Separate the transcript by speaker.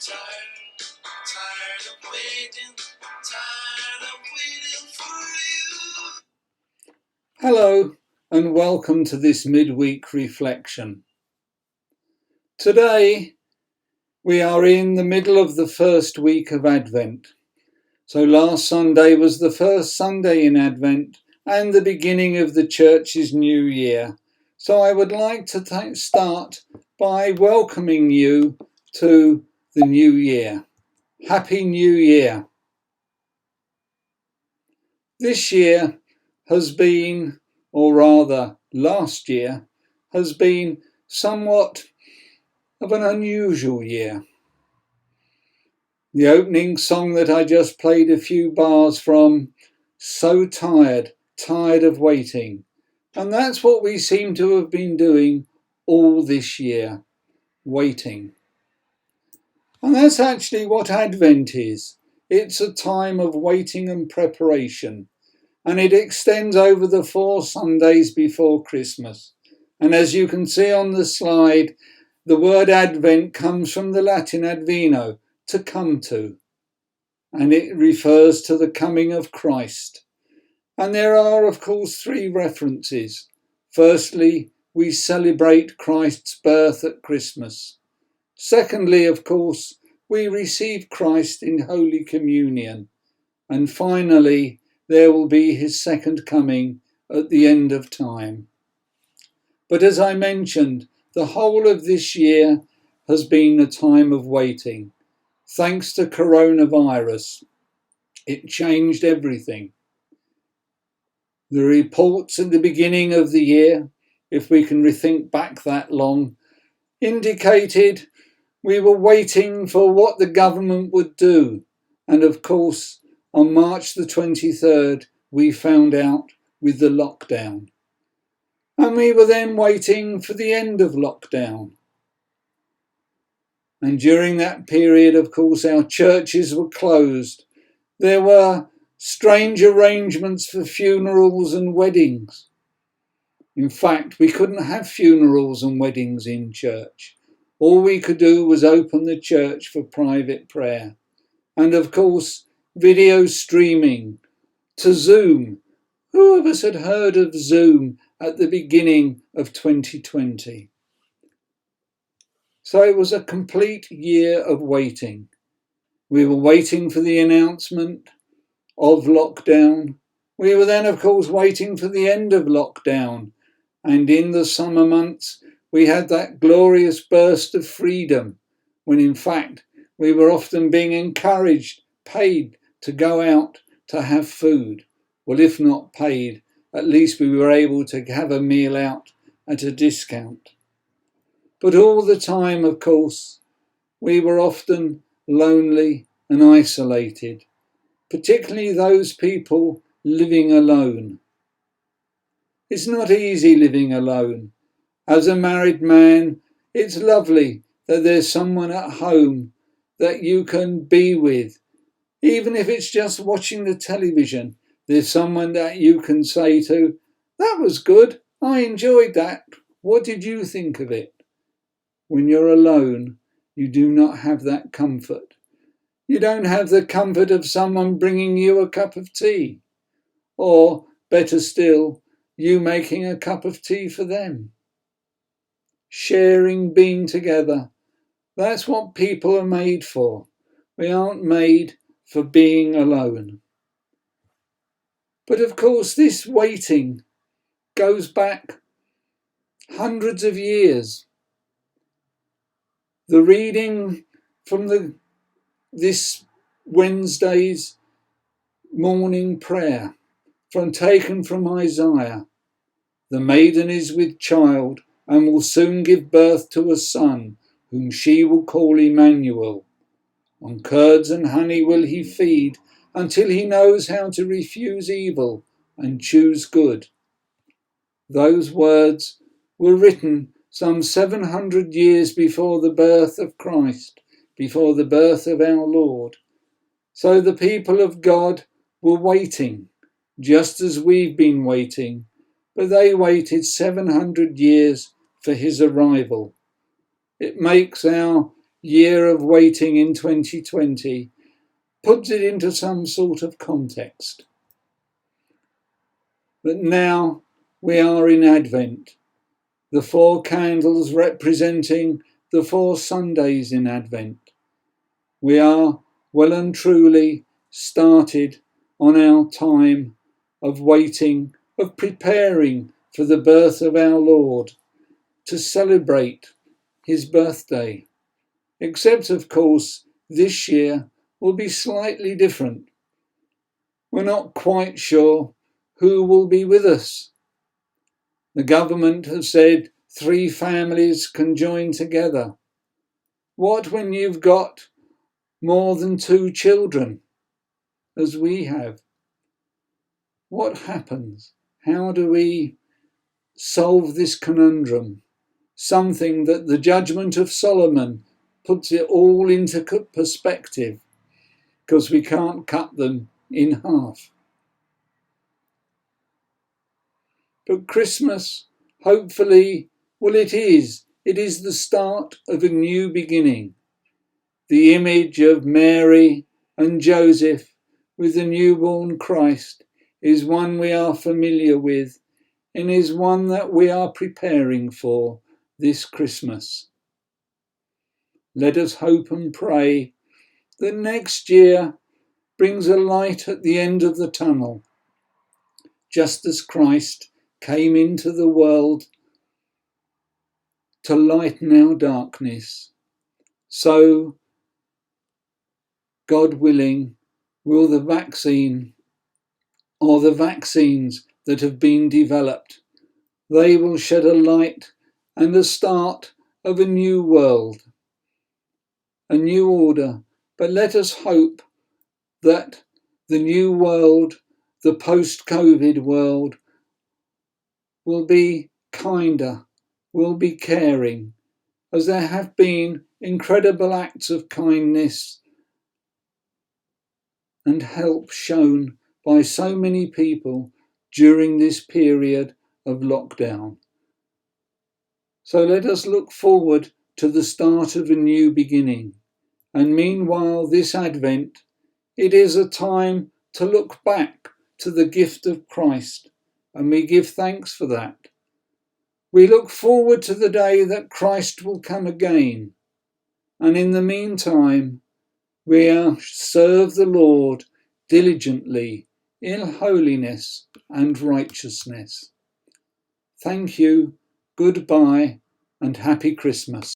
Speaker 1: Tired of waiting for you. Hello and welcome to this midweek reflection. Today we are in the middle of the first week of Advent. So last Sunday was the first Sunday in Advent and the beginning of the church's new year. So I would like to start by welcoming you to the new year. Happy New Year. This year has been, or rather last year, has been somewhat of an unusual year. The opening song that I just played a few bars from, So Tired of Waiting. And that's what we seem to have been doing all this year, waiting. And that's actually what Advent is. It's a time of waiting and preparation. And it extends over the 4 Sundays before Christmas. And as you can see on the slide, the word Advent comes from the Latin adveno, to come to. And it refers to the coming of Christ. And there are, of course, 3 references. Firstly, we celebrate Christ's birth at Christmas. Secondly, of course, we receive Christ in Holy Communion. And finally, there will be his second coming at the end of time. But as I mentioned, the whole of this year has been a time of waiting. Thanks to coronavirus, it changed everything. The reports at the beginning of the year, if we can rethink back that long, indicated we were waiting for what the government would do. And of course, on March the 23rd, we found out with the lockdown. And we were then waiting for the end of lockdown. And during that period, of course, our churches were closed. There were strange arrangements for funerals and weddings. In fact, we couldn't have funerals and weddings in church. All we could do was open the church for private prayer. And of course, video streaming to Zoom. Who of us had heard of Zoom at the beginning of 2020? So it was a complete year of waiting. We were waiting for the announcement of lockdown. We were then, of course, waiting for the end of lockdown. And in the summer months, we had that glorious burst of freedom, when in fact we were often being encouraged, paid to go out to have food. Well, if not paid, at least we were able to have a meal out at a discount. But all the time, of course, we were often lonely and isolated, particularly those people living alone. It's not easy living alone. As a married man, it's lovely that there's someone at home that you can be with. Even if it's just watching the television, there's someone that you can say to, that was good, I enjoyed that, what did you think of it? When you're alone, you do not have that comfort. You don't have the comfort of someone bringing you a cup of tea. Or, better still, you making a cup of tea for them. Sharing, being together. That's what people are made for. We aren't made for being alone. But of course, this waiting goes back hundreds of years. The reading from this Wednesday's morning prayer, taken from Isaiah. The maiden is with child and will soon give birth to a son, whom she will call Emmanuel. On curds and honey will he feed, until he knows how to refuse evil and choose good. Those words were written some 700 years before the birth of Christ, before the birth of our Lord. So the people of God were waiting, just as we've been waiting, but they waited 700 years for his arrival. It makes our year of waiting in 2020 puts it into some sort of context. But now we are in Advent, the 4 candles representing the 4 Sundays in Advent. We are well and truly started on our time of waiting, of preparing for the birth of our Lord, to celebrate his birthday. Except, of course, this year will be slightly different. We're not quite sure who will be with us. The government has said 3 families can join together. What when you've got more than 2 children, as we have? What happens? How do we solve this conundrum? Something that the judgment of Solomon puts it all into perspective, because we can't cut them in half. But Christmas, hopefully, well, it is the start of a new beginning. The image of Mary and Joseph with the newborn Christ is one we are familiar with and is one that we are preparing for this Christmas. Let us hope and pray that next year brings a light at the end of the tunnel, just as Christ came into the world to lighten our darkness. So, God willing, will the vaccine or the vaccines that have been developed, they will shed a light and the start of a new world, a new order. But let us hope that the new world, the post-COVID world, will be kinder, will be caring, as there have been incredible acts of kindness and help shown by so many people during this period of lockdown. So let us look forward to the start of a new beginning. And meanwhile, this Advent, it is a time to look back to the gift of Christ, and we give thanks for that. We look forward to the day that Christ will come again, and in the meantime, we serve the Lord diligently in holiness and righteousness. Thank you, goodbye, and happy Christmas.